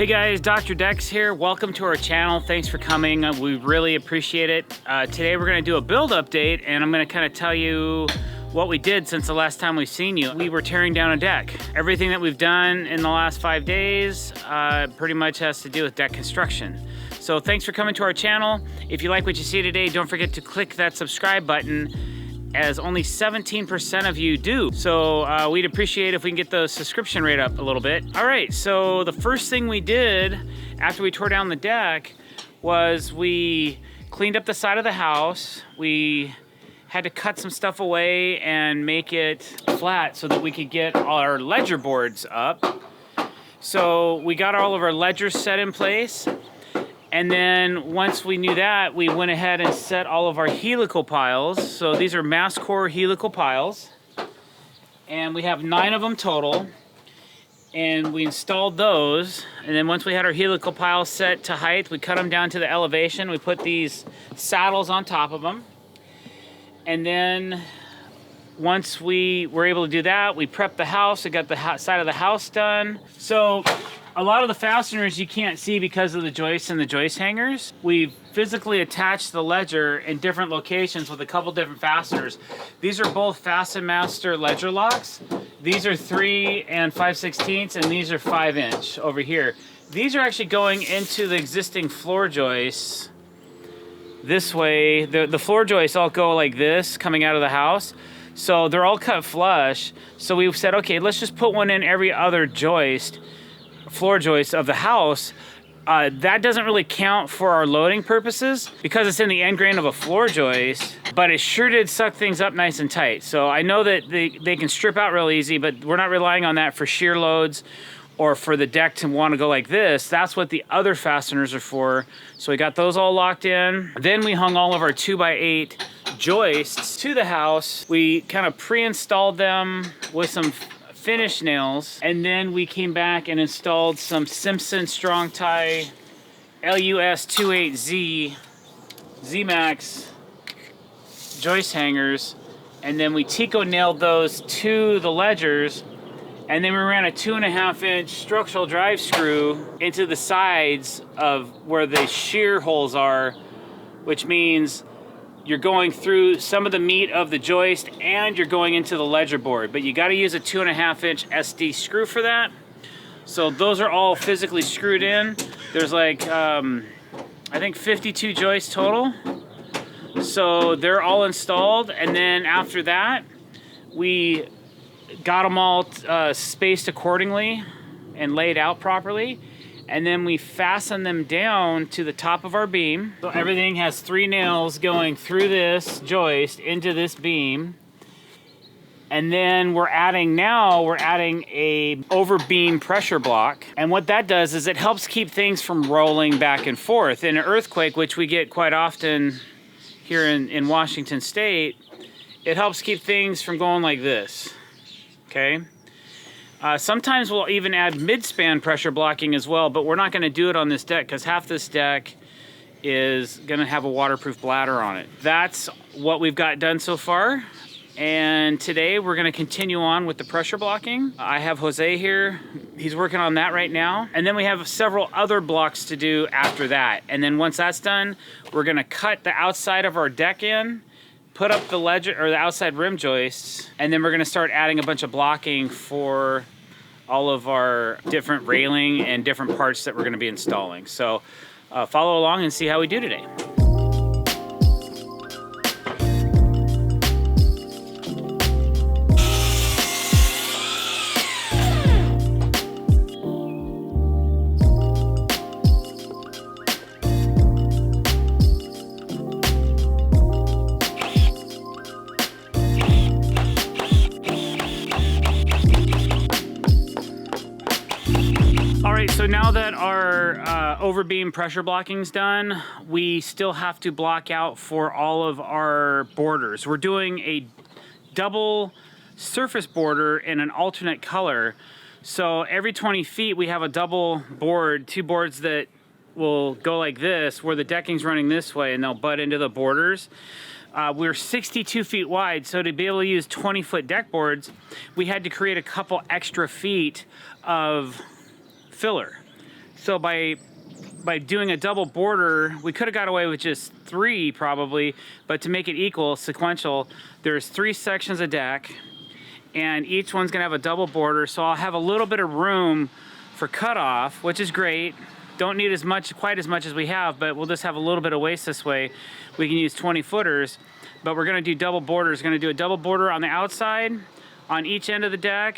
Hey guys, Dr. Decks here. Welcome to our channel. Thanks for coming. We really appreciate it. Today we're going to do a build update and I'm going to kind of tell you what we did since the last time we've seen you. We were tearing down a deck. Everything that we've done in the last 5 days pretty much has to do with deck construction. So thanks for coming to our channel. If you like what you see today, don't forget to click that subscribe button, as only 17% of you do. So we'd appreciate if we can get the subscription rate up a little bit. All right, so the first thing we did after we tore down the deck was we cleaned up the side of the house. We had to cut some stuff away and make it flat so that we could get our ledger boards up. So we got all of our ledgers set in place. And then once we knew that, we went ahead and set all of our helical piles. So these are mass core helical piles. And we have 9 of them total. And we installed those. And then once we had our helical piles set to height, we cut them down to the elevation. We put these saddles on top of them. And then once we were able to do that, we prepped the house. We got the side of the house done. So a lot of the fasteners you can't see because of the joists and the joist hangers. We've physically attached the ledger in different locations with a couple different fasteners. These are both Fasten Master ledger locks. These are 3 and 5/16, and these are 5" over here. These are actually going into the existing floor joists this way. The floor joists all go like this coming out of the house. So they're all cut flush. So we said, okay, let's just put one in every other joist, floor joist of the house. That doesn't really count for our loading purposes because it's in the end grain of a floor joist, but it sure did suck things up nice and tight. So I know that they can strip out real easy, but we're not relying on that for shear loads or for the deck to want to go like this. That's what the other fasteners are for. So we got those all locked in. Then we hung all of our 2x8 joists to the house. We kind of pre-installed them with some finish nails, and then we came back and installed some Simpson Strong Tie LUS 28Z Z-Max joist hangers, and then we Tico nailed those to the ledgers, and then we ran a 2.5" structural drive screw into the sides of where the shear holes are, which means you're going through some of the meat of the joist and you're going into the ledger board, but you got to use a 2.5" SD screw for that. So those are all physically screwed in. There's like, I think 52 joists total. So they're all installed. And then after that, we got them all spaced accordingly and laid out properly. And then we fasten them down to the top of our beam. So everything has 3 nails going through this joist into this beam. And then we're adding a over beam pressure block. And what that does is it helps keep things from rolling back and forth. In an earthquake, which we get quite often here in Washington State, it helps keep things from going like this, okay? Sometimes we'll even add mid-span pressure blocking as well, but we're not going to do it on this deck because half this deck is going to have a waterproof bladder on it. That's what we've got done so far. And today we're going to continue on with the pressure blocking. I have Jose here. He's working on that right now. And then we have several other blocks to do after that. And then once that's done, we're going to cut the outside of our deck in, put up the ledger or the outside rim joists, and then we're going to start adding a bunch of blocking for all of our different railing and different parts that we're going to be installing. So follow along and see how we do today. So now that our overbeam pressure blocking's done, we still have to block out for all of our borders. We're doing a double surface border in an alternate color. So every 20 feet we have a double board, 2 boards that will go like this, where the decking's running this way and they'll butt into the borders. We're 62 feet wide, so to be able to use 20-foot deck boards, we had to create a couple extra feet of filler. So by doing a double border, we could have got away with just 3 probably, but to make it equal, sequential, there's 3 sections of deck, and each one's gonna have a double border, so I'll have a little bit of room for cutoff, which is great. Don't need quite as much as we have, but we'll just have a little bit of waste this way. We can use 20 footers, but we're gonna do double borders. Gonna do a double border on the outside, on each end of the deck,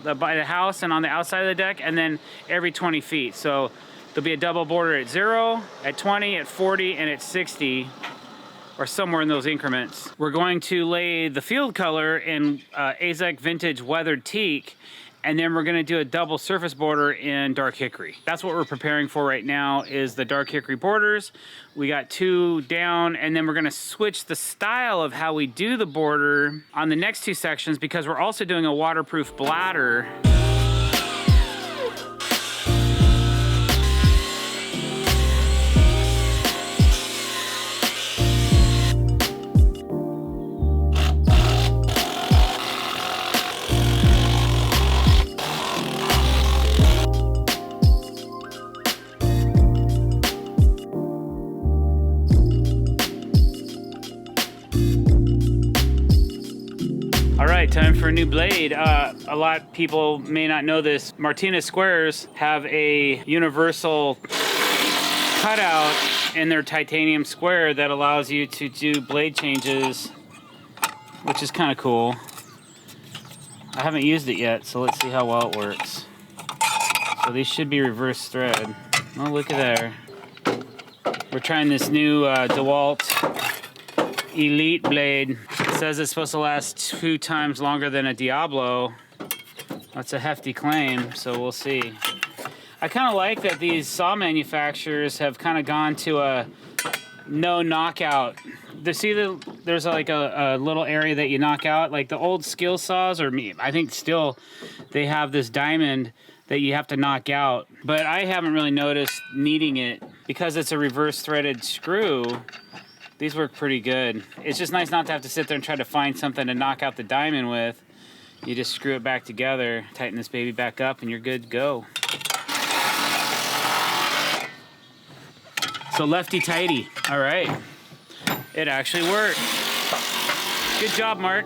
by the house, and on the outside of the deck, and then every 20 feet. So there'll be a double border at 0, at 20, at 40, and at 60, or somewhere in those increments. We're going to lay the field color in AZEK Vintage Weathered Teak, and then we're gonna do a double surface border in Dark Hickory. That's what we're preparing for right now, is the Dark Hickory borders. We got 2 down, and then we're gonna switch the style of how we do the border on the next 2 sections, because we're also doing a waterproof bladder. All right, time for a new blade. A lot of people may not know this. Martinez squares have a universal cutout in their titanium square that allows you to do blade changes, which is kind of cool. I haven't used it yet, so let's see how well it works. So these should be reverse thread. Oh, look at there. We're trying this new DeWalt Elite blade. It says it's supposed to last 2 times longer than a Diablo. That's a hefty claim, so we'll see. I kind of like that these saw manufacturers have kind of gone to a no knockout. There's like a little area that you knock out, like the old skill saws, or I think still they have this diamond that you have to knock out, but I haven't really noticed needing it because it's a reverse threaded screw. These work pretty good. It's just nice not to have to sit there and try to find something to knock out the diamond with. You just screw it back together, tighten this baby back up, and you're good to go. So lefty tighty. All right. It actually worked. Good job, Mark.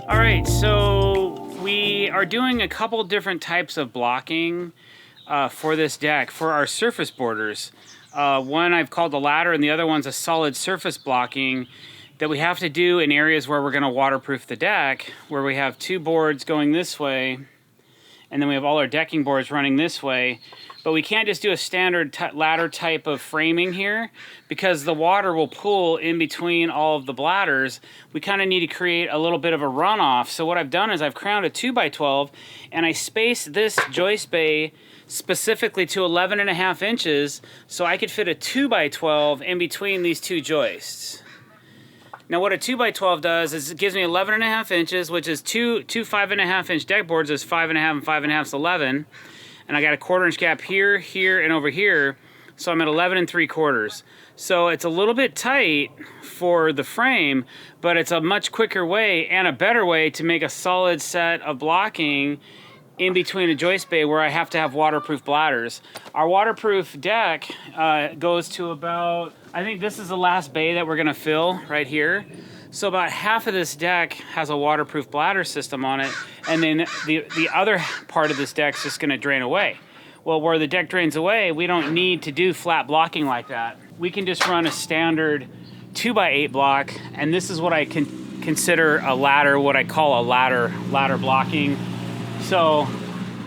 All right, so we are doing a couple different types of blocking for this deck for our surface borders. One I've called the ladder, and the other one's a solid surface blocking that we have to do in areas where we're going to waterproof the deck, where we have 2 boards going this way, and then we have all our decking boards running this way. But we can't just do a standard ladder type of framing here because the water will pool in between all of the bladders. We kind of need to create a little bit of a runoff. So what I've done is I've crowned a 2x12 and I spaced this joist bay specifically to 11.5 inches so I could fit a 2x12 in between these 2 joists. Now what a 2x12 does is it gives me 11.5 inches, which is two 5.5 inch deck boards is 5.5 and 5.5 is 11. And I got a 1/4 inch gap here, here, and over here. So I'm at 11 3/4. So it's a little bit tight for the frame, but it's a much quicker way and a better way to make a solid set of blocking in between a joist bay where I have to have waterproof bladders. Our waterproof deck goes to about, I think this is the last bay that we're gonna fill right here. So about half of this deck has a waterproof bladder system on it, and then the other part of this deck is just gonna drain away. Well, where the deck drains away, we don't need to do flat blocking like that. We can just run a standard 2x8 block, and this is what I can consider a ladder, what I call a ladder blocking. So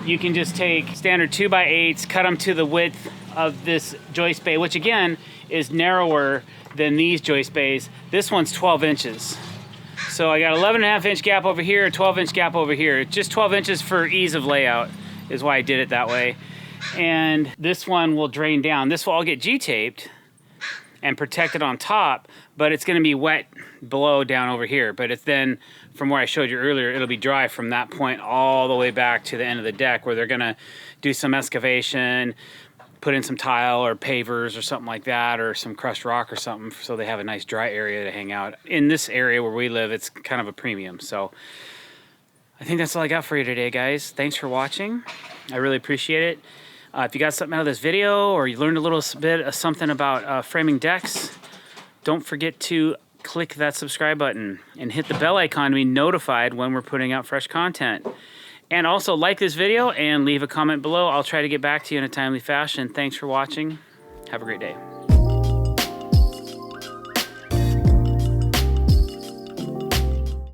you can just take standard 2x8s, cut them to the width of this joist bay, which again is narrower than these joist bays. This one's 12 inches. So I got 11.5-inch gap over here, 12-inch gap over here. Just 12 inches for ease of layout is why I did it that way. And this one will drain down. This will all get G-taped and protected on top, but it's gonna be wet below down over here. But it's then, from where I showed you earlier, it'll be dry from that point all the way back to the end of the deck, where they're gonna do some excavation, put in some tile or pavers or something like that, or some crushed rock or something, so they have a nice dry area to hang out. In this area where we live, it's kind of a premium. So I think that's all I got for you today, guys. Thanks for watching. I really appreciate it. If you got something out of this video, or you learned a little bit of something about framing decks, don't forget to click that subscribe button and hit the bell icon to be notified when we're putting out fresh content. And also like this video and leave a comment below. I'll try to get back to you in a timely fashion. Thanks for watching. Have a great day.